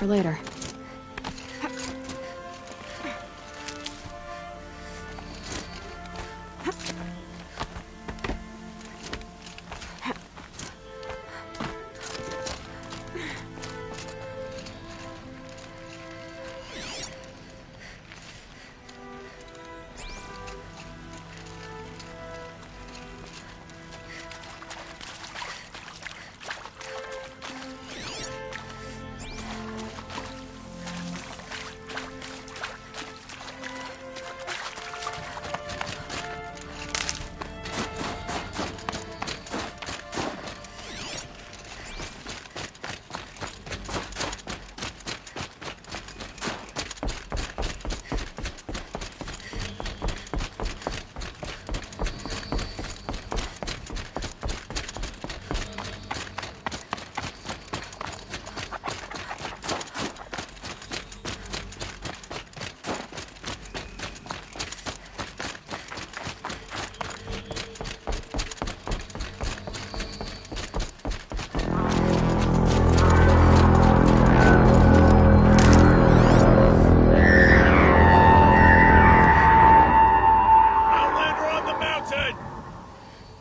for later.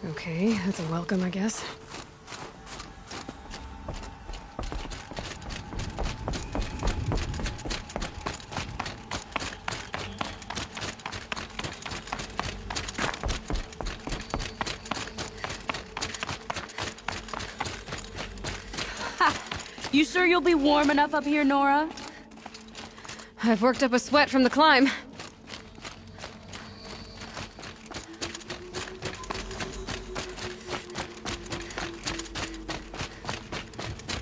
Okay, that's a welcome, I guess. You sure you'll be warm enough up here, Nora? I've worked up a sweat from the climb.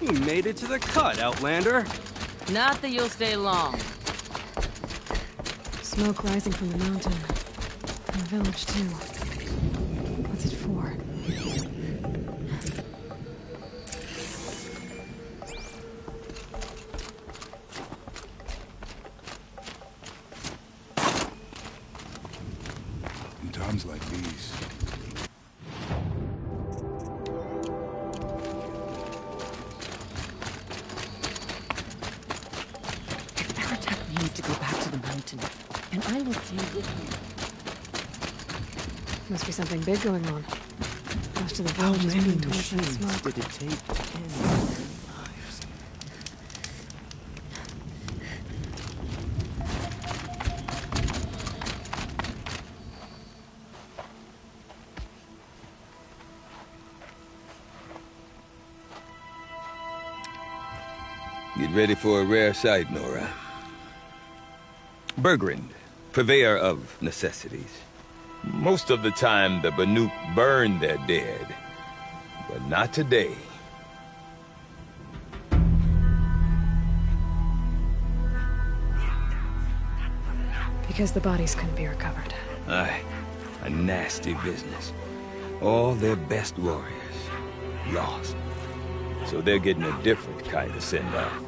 You made it to the cut, Outlander. Not that you'll stay long. Smoke rising from the mountain. And the village, too. What's it for? In times like these, Needs to go back to the mountain, and I will stay with you. Must be something big going on. Most of the How village is many moving towards that machines smoke. did it take to end their lives? Get ready for a rare sight, Nora. Bergrand, purveyor of necessities. Most of the time, the Banuk burn their dead. But not today. Because the bodies couldn't be recovered. Aye, a nasty business. All their best warriors lost. So they're getting a different kind of send-off.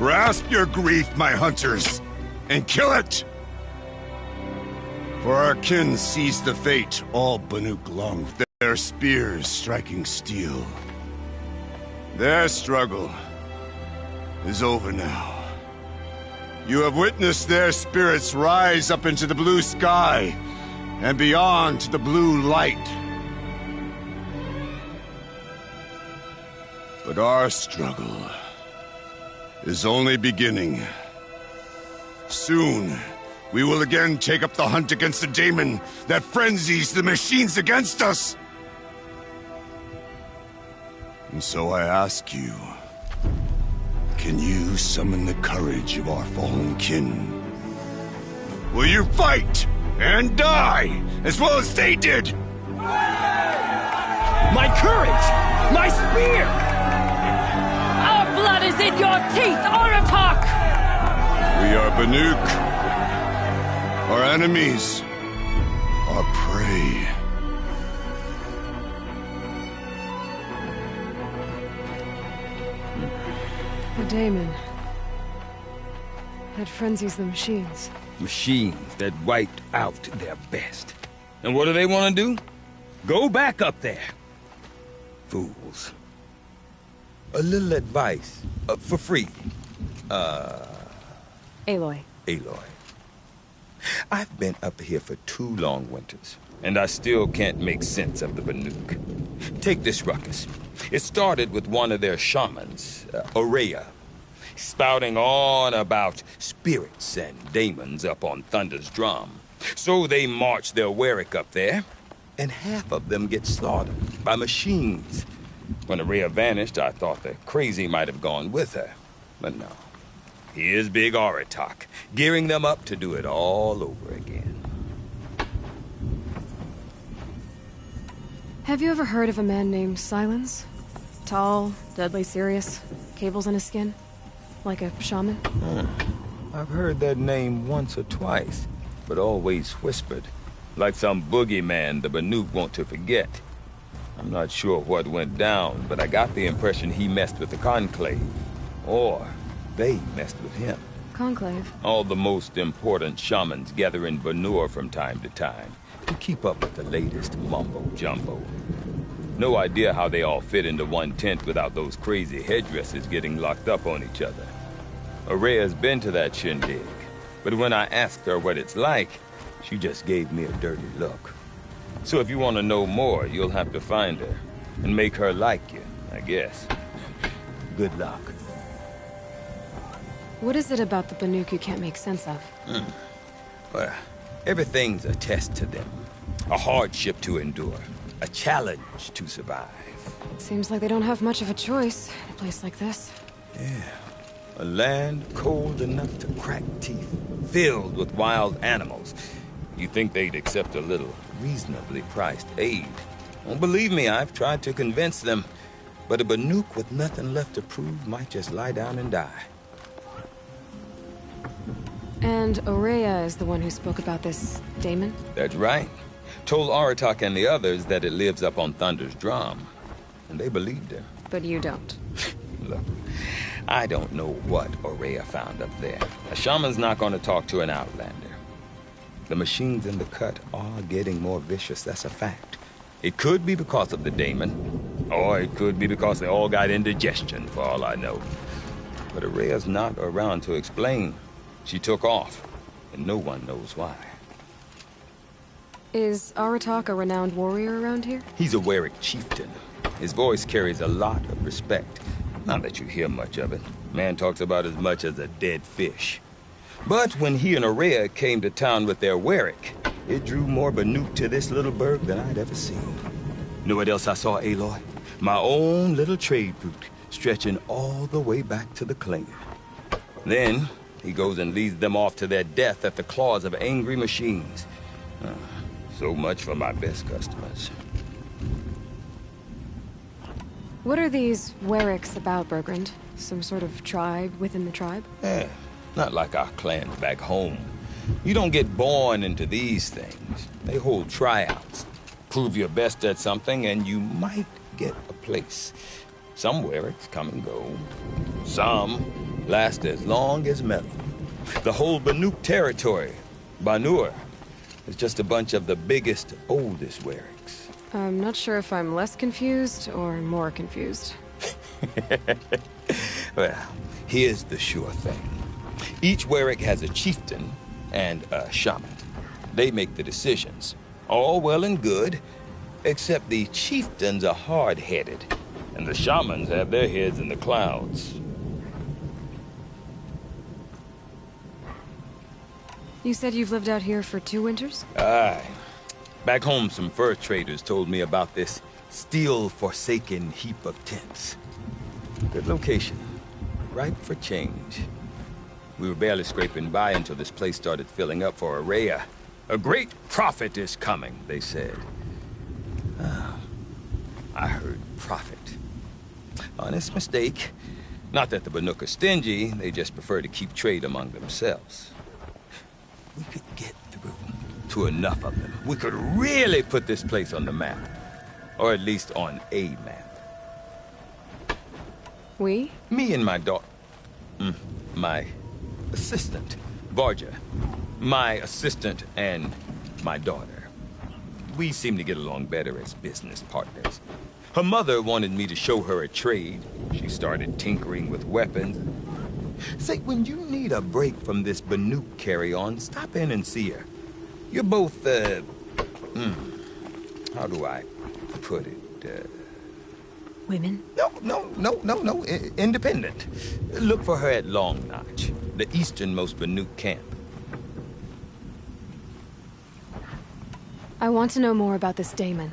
grasp your grief, my hunters, and kill it! For our kin seized the fate all Banuk longed, their spears striking steel. Their struggle is over now. You have witnessed their spirits rise up into the blue sky and beyond to the blue light. But our struggle is only beginning. Soon, we will again take up the hunt against the daemon that frenzies the machines against us. And so I ask you, can you summon the courage of our fallen kin? Will you fight and die as well as they did? My courage! My spear! Our blood is in your teeth, Aratak! We are Banuk. Our enemies are prey. The daemon. That frenzies the machines. Machines that wiped out their best. And what do they want to do? Go back up there. Fools. A little advice, for free. Aloy. Aloy. I've been up here for 2 long winters, and I still can't make sense of the Banuk. Take this ruckus. It started with one of their shamans, Ourea, spouting on about spirits and daemons up on Thunder's drum. So they march their Warwick up there, and half of them get slaughtered by machines. When Ourea vanished, I thought the crazy might have gone with her, but no. Here's Big Aratak, gearing them up to do it all over again. Have you ever heard of a man named Silence? Tall, deadly serious, cables in his skin? Like a shaman? I've heard that name once or twice, but always whispered. Like some boogeyman the Banuk want to forget. I'm not sure what went down, but I got the impression he messed with the Conclave. Or they messed with him. Conclave? All the most important shamans gather in Banur from time to time to keep up with the latest mumbo-jumbo. No idea how they all fit into one tent without those crazy headdresses getting locked up on each other. Ourea's been to that shindig, but when I asked her what it's like, she just gave me a dirty look. So if you want to know more, you'll have to find her and make her like you, I guess. Good luck. What is it about the Banuk you can't make sense of? Well, everything's a test to them. A hardship to endure. A challenge to survive. Seems like they don't have much of a choice in a place like this. Yeah. A land cold enough to crack teeth, filled with wild animals. You think they'd accept a little reasonably priced aid. Well, believe me, I've tried to convince them. But a Banuk with nothing left to prove might just lie down and die. And Ourea is the one who spoke about this daemon? That's right. Told Aratak and the others that it lives up on Thunder's drum. And they believed him. But you don't. Look, I don't know what Ourea found up there. A shaman's not going to talk to an outlander. The machines in the cut are getting more vicious, that's a fact. It could be because of the daemon, or it could be because they all got indigestion, for all I know. But Ourea's not around to explain. She took off, and no one knows why. Is Aratak a renowned warrior around here? He's a Warwick chieftain. His voice carries a lot of respect. Not that you hear much of it. Man talks about as much as a dead fish. But when he and Ourea came to town with their Warwick, it drew more Banuk to this little burg than I'd ever seen. Know what else I saw, Aloy? My own little trade route, stretching all the way back to the Klinger. Then, he goes and leads them off to their death at the claws of angry machines. So much for my best customers. What are these Warwicks about, Bergrand? Some sort of tribe within the tribe? Yeah, not like our clans back home. You don't get born into these things. They hold tryouts. Prove your best at something and you might get a place. Some Warwicks come and go. Some last as long as metal. The whole Banuk territory, Banur, It's just a bunch of the biggest, oldest Warricks. I'm not sure if I'm less confused or more confused. Well, here's the sure thing. Each Warrick has a chieftain and a shaman. They make the decisions. All well and good, except the chieftains are hard-headed, and the shamans have their heads in the clouds. You said you've lived out here for 2 winters? Aye. Back home, some fur traders told me about this steel-forsaken heap of tents. Good location. Ripe for change. We were barely scraping by until this place started filling up for Ourea. A great prophet is coming, they said. I heard prophet. Honest mistake. Not that the Banuk are stingy, they just prefer to keep trade among themselves. We could get through to enough of them. We could really put this place on the map. Or at least on a map. We? Me and my daughter... my assistant, Varja. My assistant and my daughter. We seem to get along better as business partners. Her mother wanted me to show her a trade. She started tinkering with weapons. Say, when you need a break from this Banuk carry-on, stop in and see her. You're both, how do I put it, Women? No, independent. Look for her at Long Notch, the easternmost Banuk camp. I want to know more about this Daemon.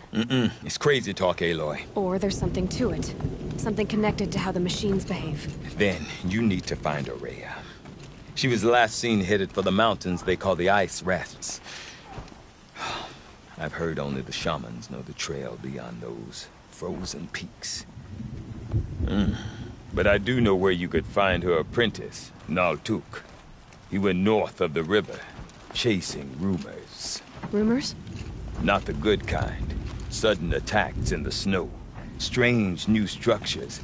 It's crazy talk, Aloy. Or there's something to it. Something connected to how the machines behave. Then you need to find Ourea. She was last seen headed for the mountains they call the Ice Rasps. I've heard only the shamans know the trail beyond those frozen peaks. But I do know where you could find her apprentice, Naltuk. He went north of the river, chasing rumors. Rumors? Not the good kind. Sudden attacks in the snow. Strange new structures.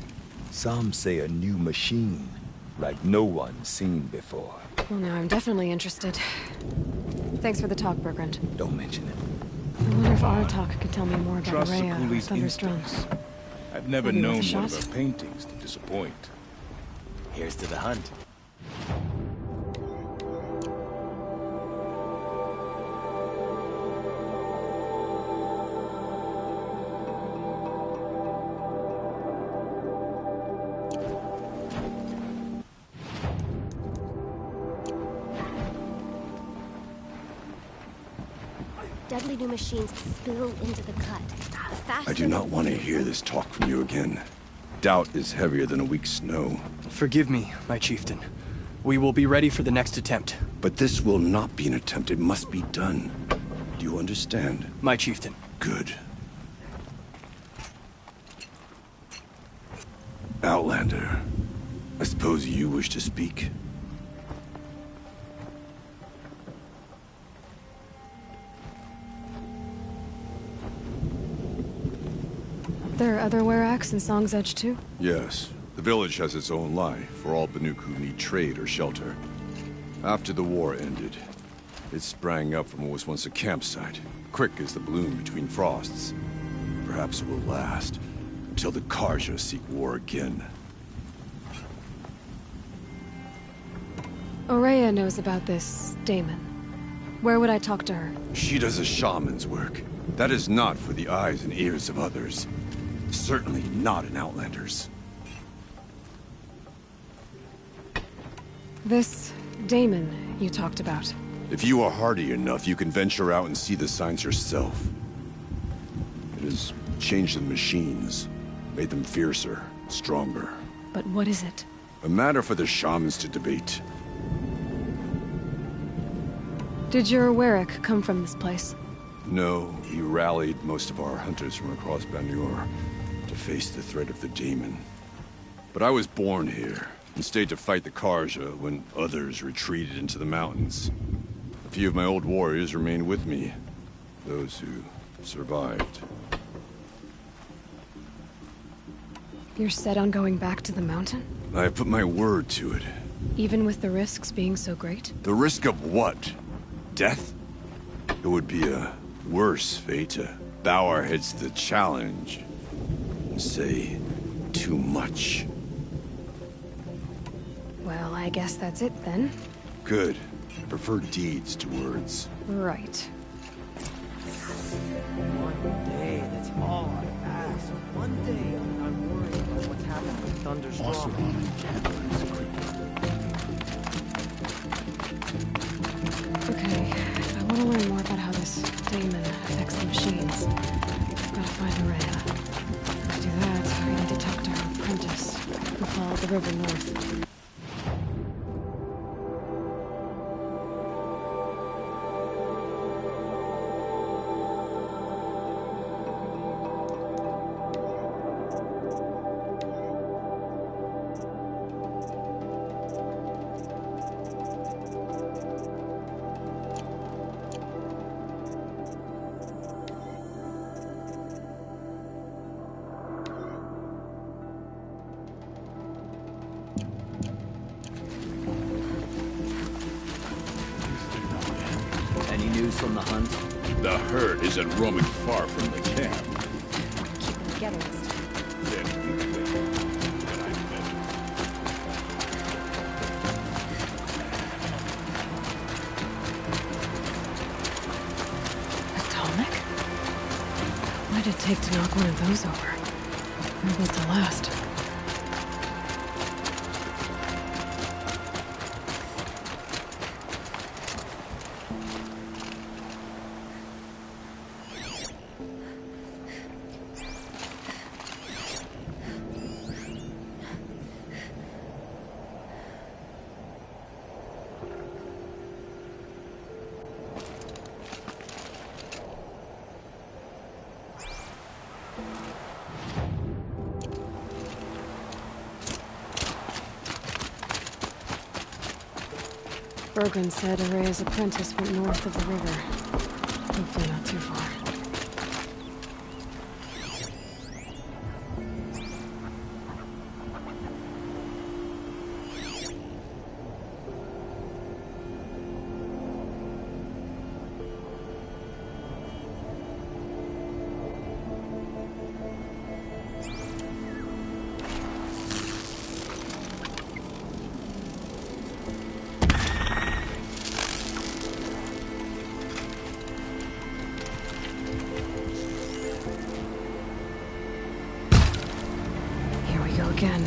Some say a new machine, like no one's seen before. Well, now I'm definitely interested. Thanks for the talk, Bergrand. Don't mention it. I wonder if Aratak could tell me more about Trust the Ourea or coolie's Thunderstrom. instincts. I've never Maybe worth known a one of shot? her paintings to disappoint. Here's to the hunt. Deadly new machines spill into the cut. I do not want to hear this talk from you again. Doubt is heavier than a week's snow. Forgive me, my chieftain. We will be ready for the next attempt. But this will not be an attempt. It must be done. Do you understand? My chieftain. Good. Outlander, I suppose you wish to speak? There are other Warracks in Song's Edge too? Yes. The village has its own life for all Banuk who need trade or shelter. After the war ended, it sprang up from what was once a campsite, quick as the bloom between frosts. Perhaps it will last, until the Karja seek war again. Ourea knows about this Daemon. Where would I talk to her? She does a shaman's work. That is not for the eyes and ears of others. Certainly not an Outlander's. This Daemon you talked about. If you are hardy enough, you can venture out and see the signs yourself. It has changed the machines, made them fiercer, stronger. But what is it? A matter for the shamans to debate. Did your Warwick come from this place? No, he rallied most of our hunters from across Banur to face the threat of the Daemon. But I was born here, and stayed to fight the Karja when others retreated into the mountains. A few of my old warriors remained with me, those who survived. You're set on going back to the mountain? I have put my word to it. Even with the risks being so great? The risk of what? Death? It would be a worse fate to bow our heads to the challenge and say too much. Well, I guess that's it then. Good. I prefer deeds to words. Right. One day, that's all I ask. One day I'm not worried about what's happening with Thunder's Rock. Okay, if I want to learn more about how this daemon affects the machines, I've got to find Araya. To do that, I need to talk to her apprentice, who followed the river north. Any news from the hunt? The herd isn't roaming far from the camp. Keep them together this time. Then you think that I meant Atomic? What did it take to knock one of those over? They're built to last. Bergren said Araya's apprentice went north of the river. Hopefully not too far. Here we go again.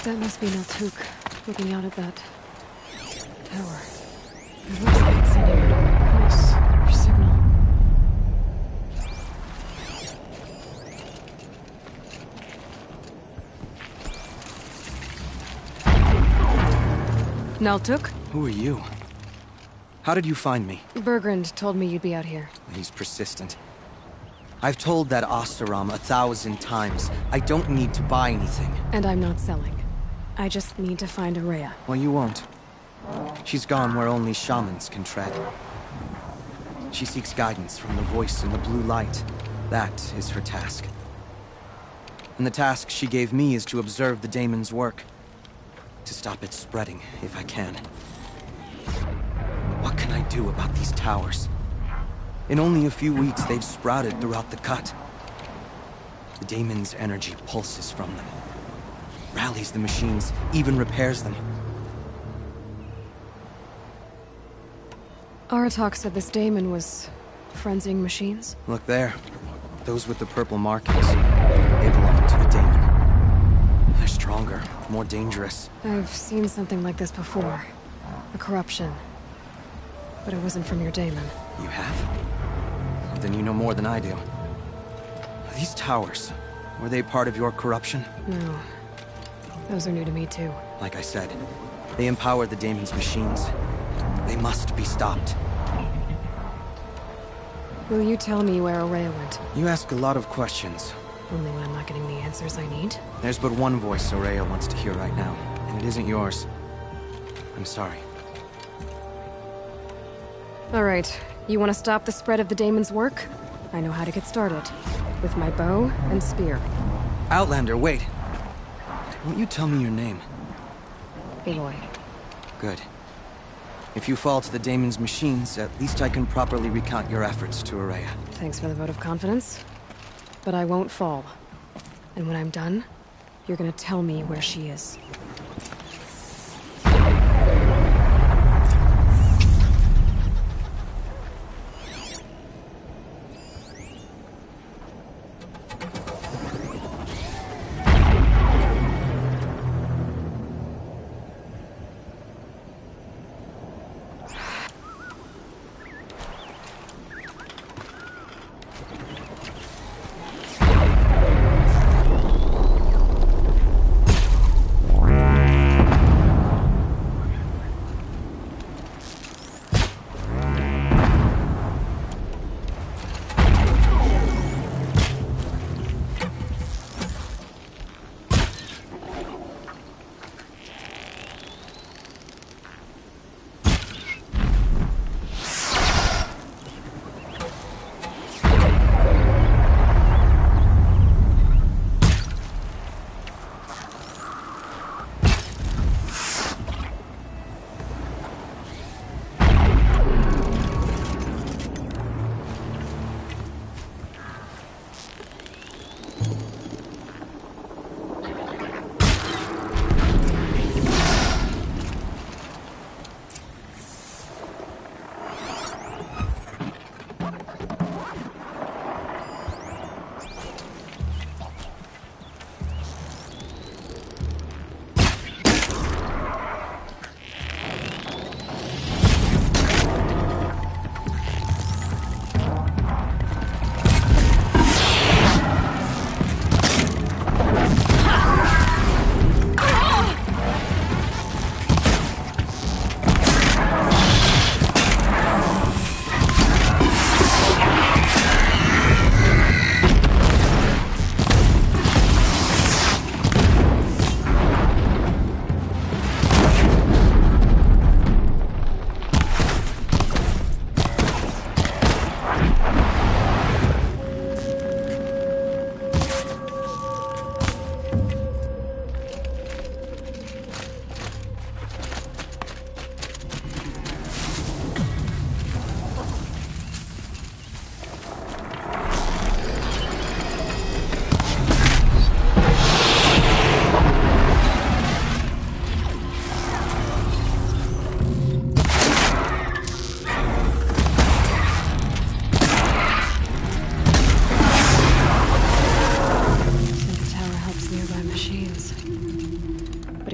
That must be Naltuk, looking out at that tower. It looks like it's sending a pulse or signal. Naltuk? Who are you? How did you find me? Bergrand told me you'd be out here. He's persistent. I've told that Oseram 1,000 times. I don't need to buy anything. And I'm not selling. I just need to find Araya. Well, you won't. She's gone where only shamans can tread. She seeks guidance from the voice in the blue light. That is her task. And the task she gave me is to observe the daemon's work. To stop it spreading, if I can. What can I do about these towers? In only a few weeks, they've sprouted throughout the cut. The daemon's energy pulses from them. Rallies the machines, even repairs them. Aratak said this daemon was frenzying machines. Look there. Those with the purple markings. They belong to the daemon. They're stronger, more dangerous. I've seen something like this before. A corruption. But it wasn't from your daemon. You have? Then you know more than I do. These towers, were they part of your corruption? No. Those are new to me too. Like I said, they empower the daemon's machines. They must be stopped. Will you tell me where Araya went? You ask a lot of questions. Only when I'm not getting the answers I need. There's but one voice Araya wants to hear right now, and it isn't yours. I'm sorry. All right. You want to stop the spread of the daemon's work? I know how to get started. With my bow and spear. Outlander, wait. Won't you tell me your name? Aloy. Good. If you fall to the daemon's machines, at least I can properly recount your efforts to Araya. Thanks for the vote of confidence. But I won't fall. And when I'm done, you're gonna tell me where she is.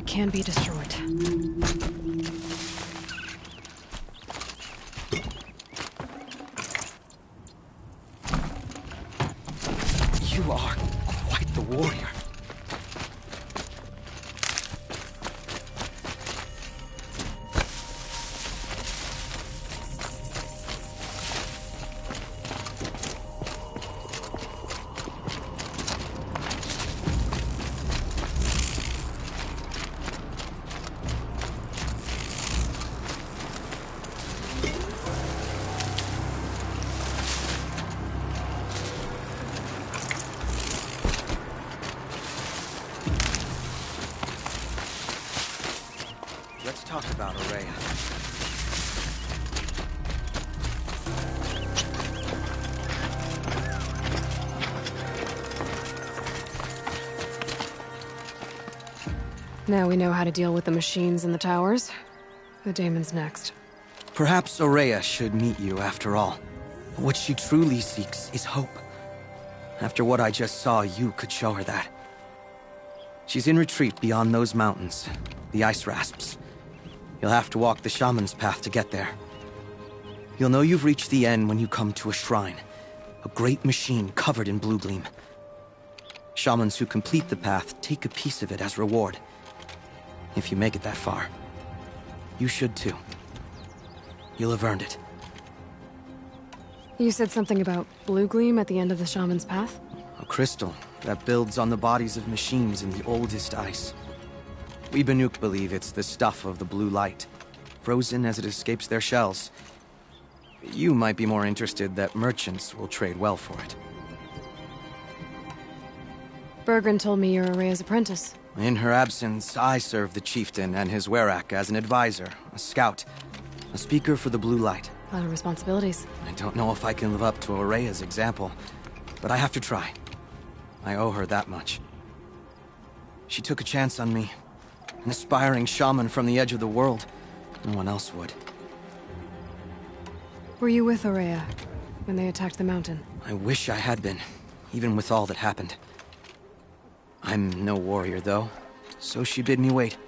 Can be destroyed. You are quite the warrior. Now we know how to deal with the machines in the towers. The daemon's next. Perhaps Aurea should meet you after all. What she truly seeks is hope. After what I just saw, you could show her that. She's in retreat beyond those mountains, the ice rasps. You'll have to walk the shaman's path to get there. You'll know you've reached the end when you come to a shrine. A great machine covered in blue gleam. Shamans who complete the path take a piece of it as reward. If you make it that far. You should too. You'll have earned it. You said something about blue gleam at the end of the shaman's path? A crystal that builds on the bodies of machines in the oldest ice. We Banuk believe it's the stuff of the blue light, frozen as it escapes their shells. You might be more interested that merchants will trade well for it. Bergren told me you're Aurea's apprentice. In her absence, I serve the chieftain and his werak as an advisor, a scout, a speaker for the blue light. A lot of responsibilities. I don't know if I can live up to Aurea's example, but I have to try. I owe her that much. She took a chance on me. An aspiring shaman from the edge of the world. No one else would. Were you with Aurea when they attacked the mountain? I wish I had been, even with all that happened. I'm no warrior, though, so she bid me wait.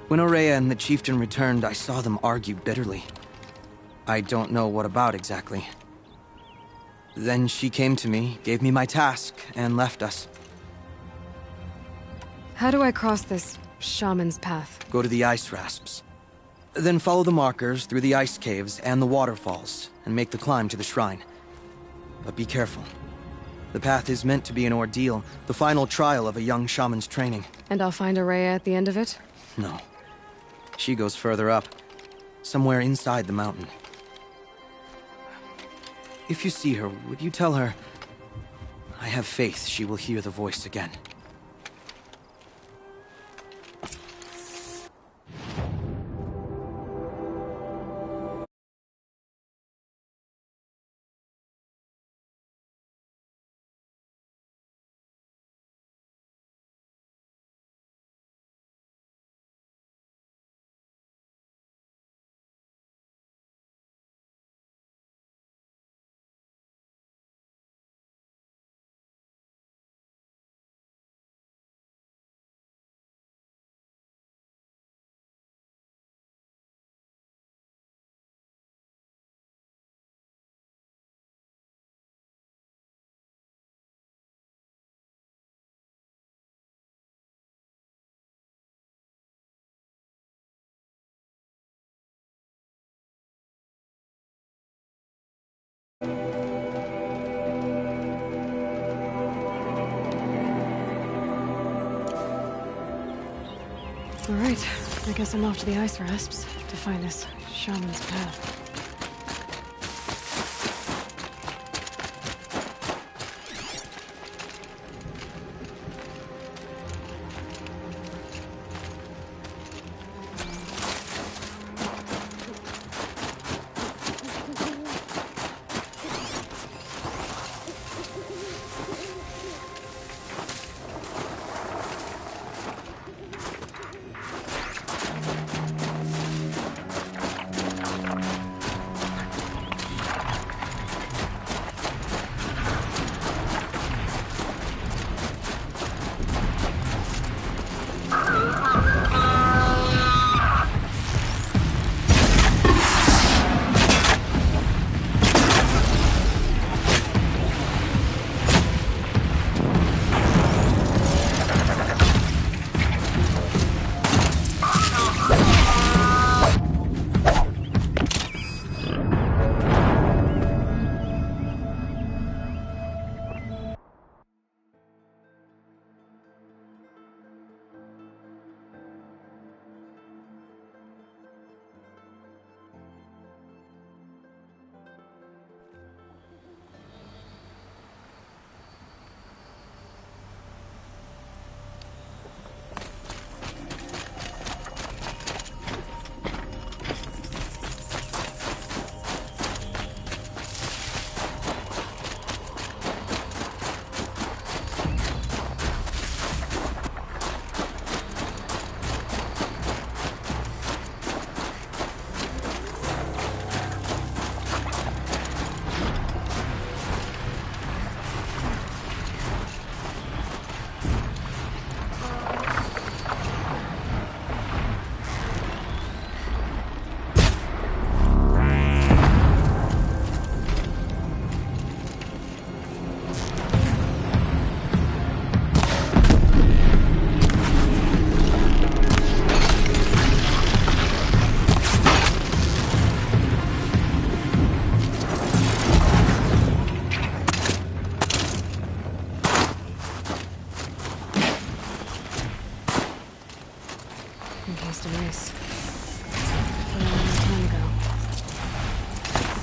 When Aurea and the chieftain returned, I saw them argue bitterly. I don't know what about exactly. Then she came to me, gave me my task, and left us. How do I cross this shaman's path? Go to the ice rasps. Then follow the markers through the ice caves and the waterfalls, and make the climb to the shrine. But be careful. The path is meant to be an ordeal, the final trial of a young shaman's training. And I'll find Aurea at the end of it? No. She goes further up, somewhere inside the mountain. If you see her, would you tell her... I have faith she will hear the voice again. All right, I guess I'm off to the ice rasps to find this shaman's path.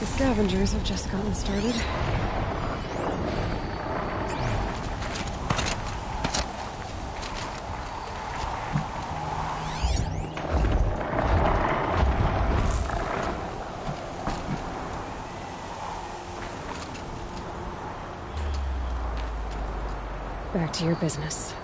The scavengers have just gotten started. Back to your business.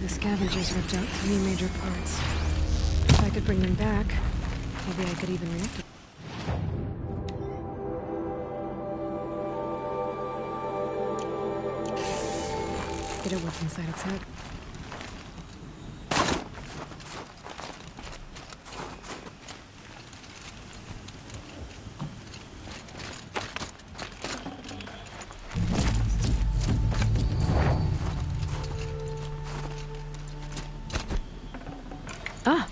Scavengers ripped out 3 major parts. If I could bring them back, maybe I could even reactivate. Get at what's inside its head. Ah!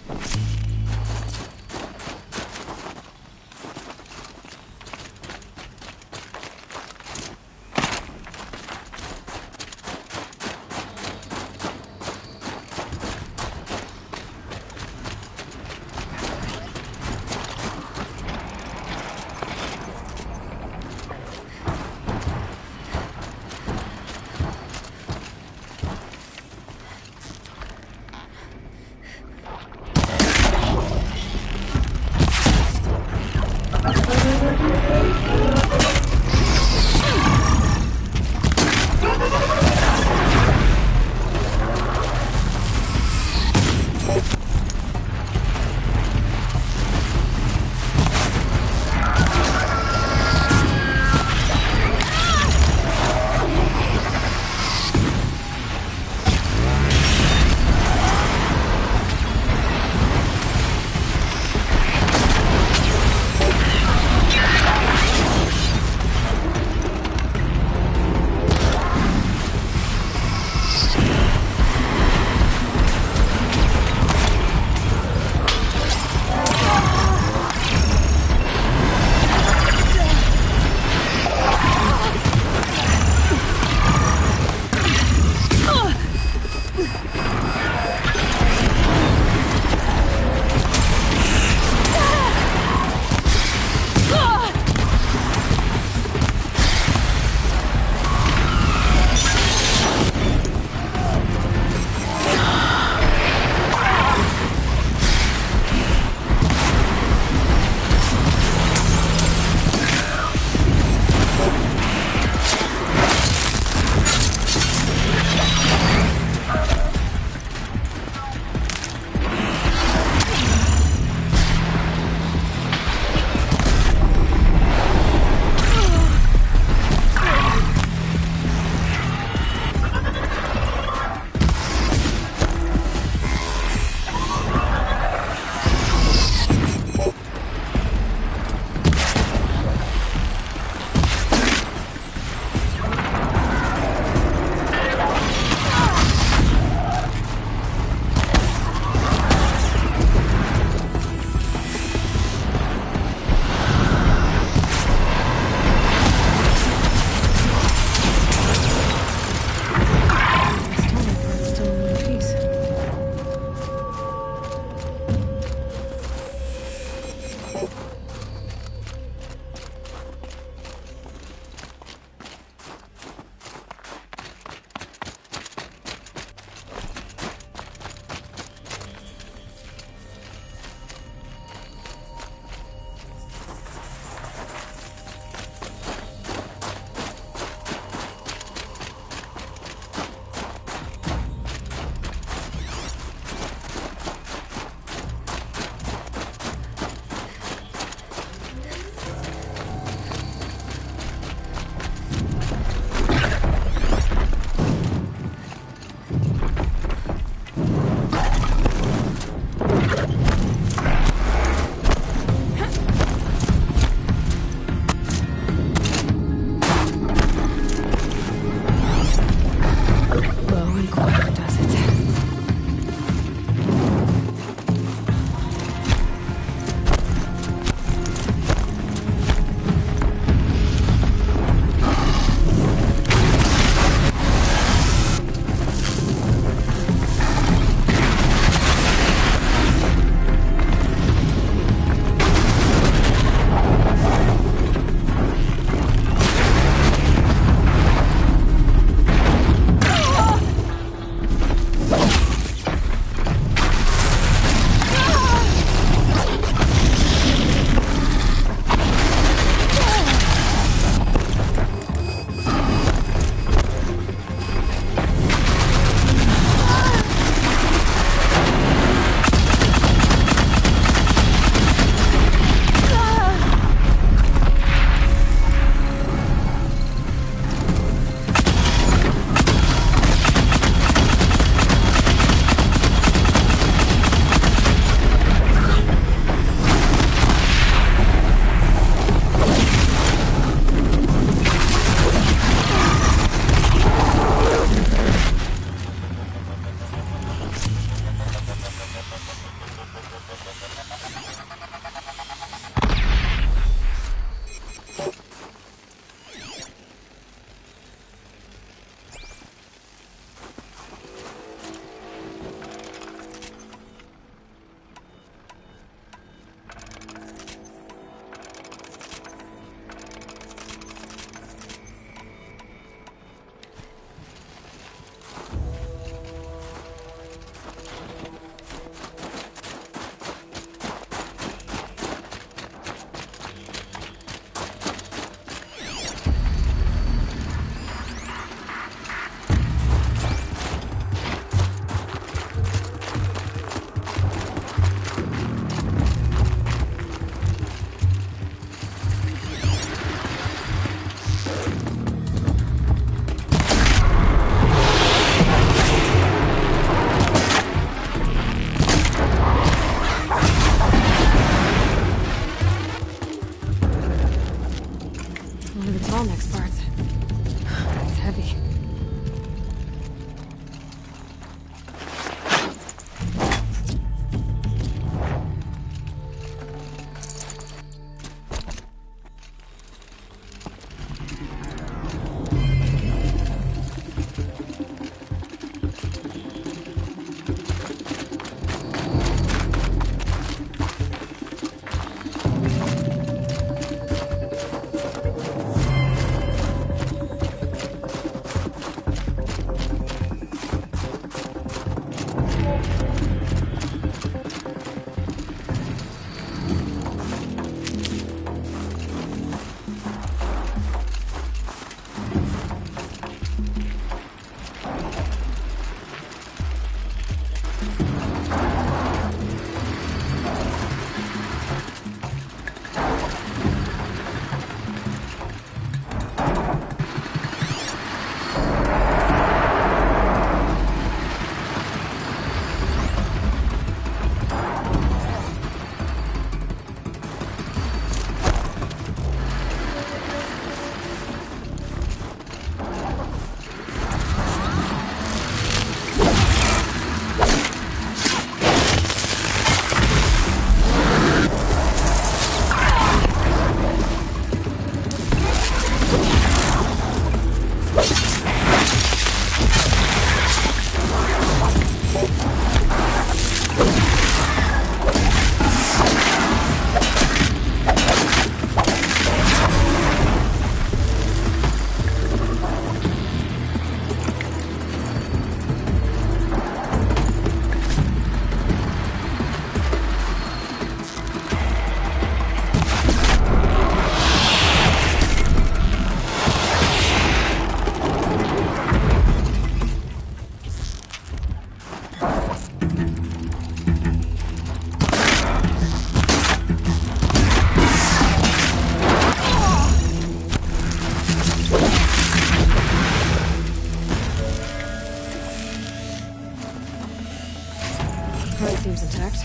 Heart seems intact.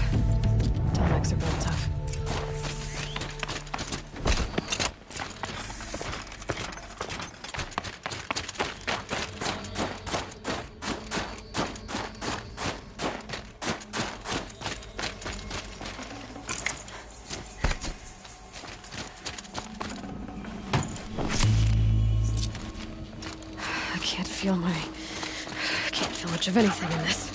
Telemax are built tough. I can't feel much of anything in this.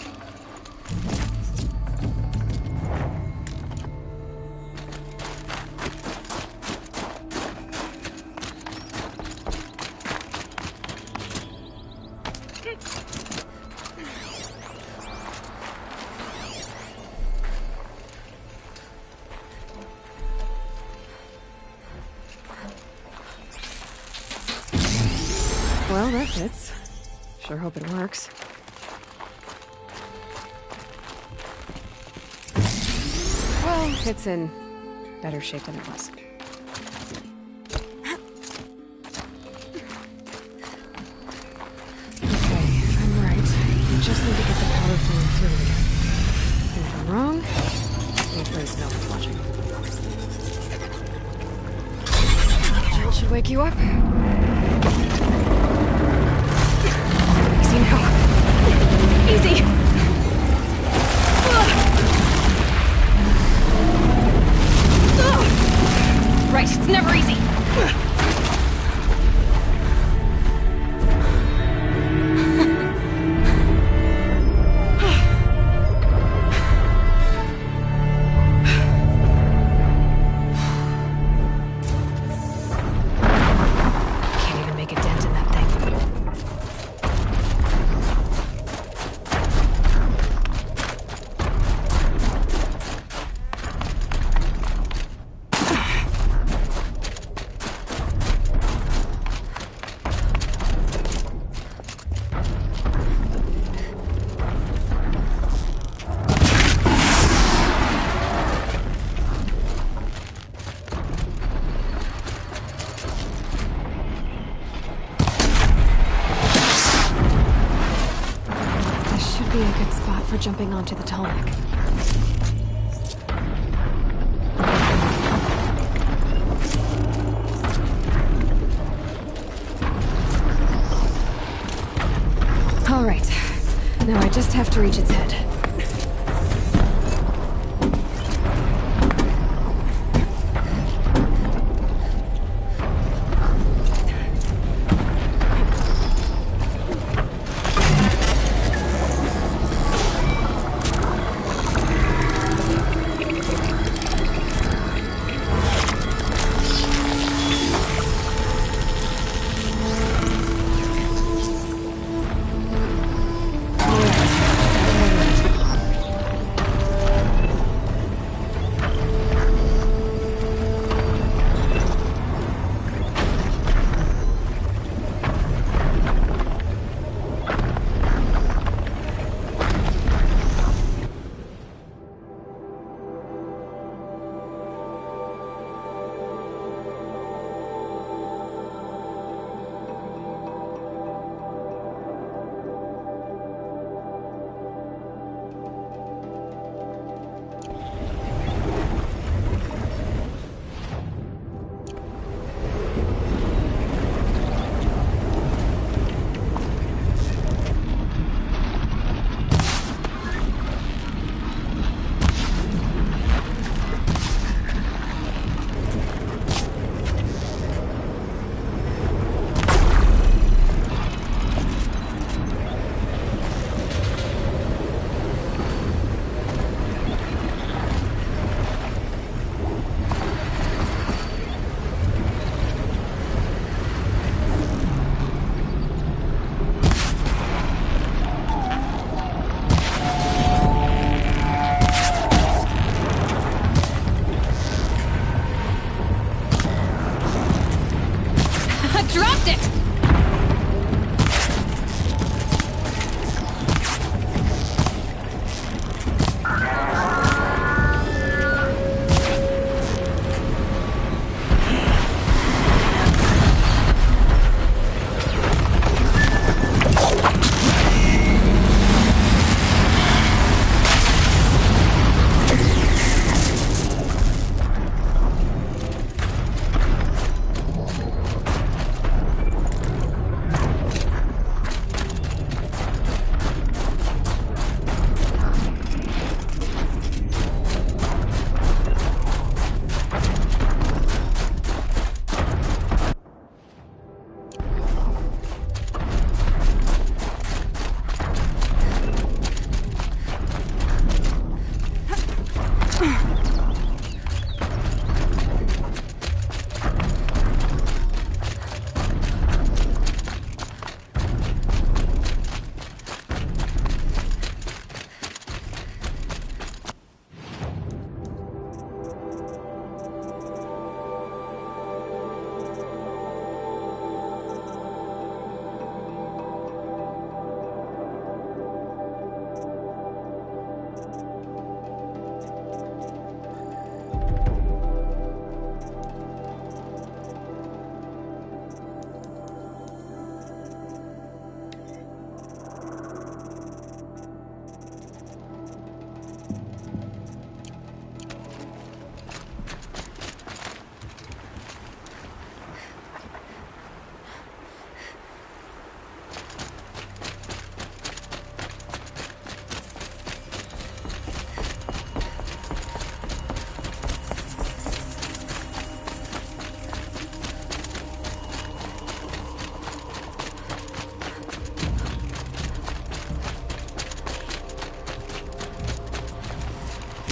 Well, that fits. Sure hope it works. Well, it's in better shape than it was. Okay, I'm right. We just need to get the power flowing through again. And if I'm wrong, we'll place no one's watching. That should wake you up. Easy now. Easy! Right, it's never easy. Can't even make a dent in that thing. Be a good spot for jumping onto the tarmac. All right. Now I just have to reach its head. All right.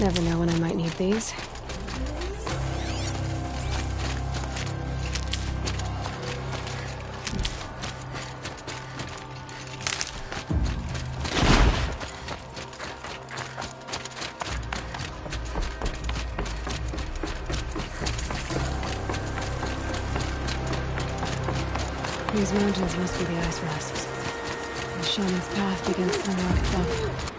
Never know when I might need these. These mountains must be the ice rasps. The shaman's path begins somewhere up above.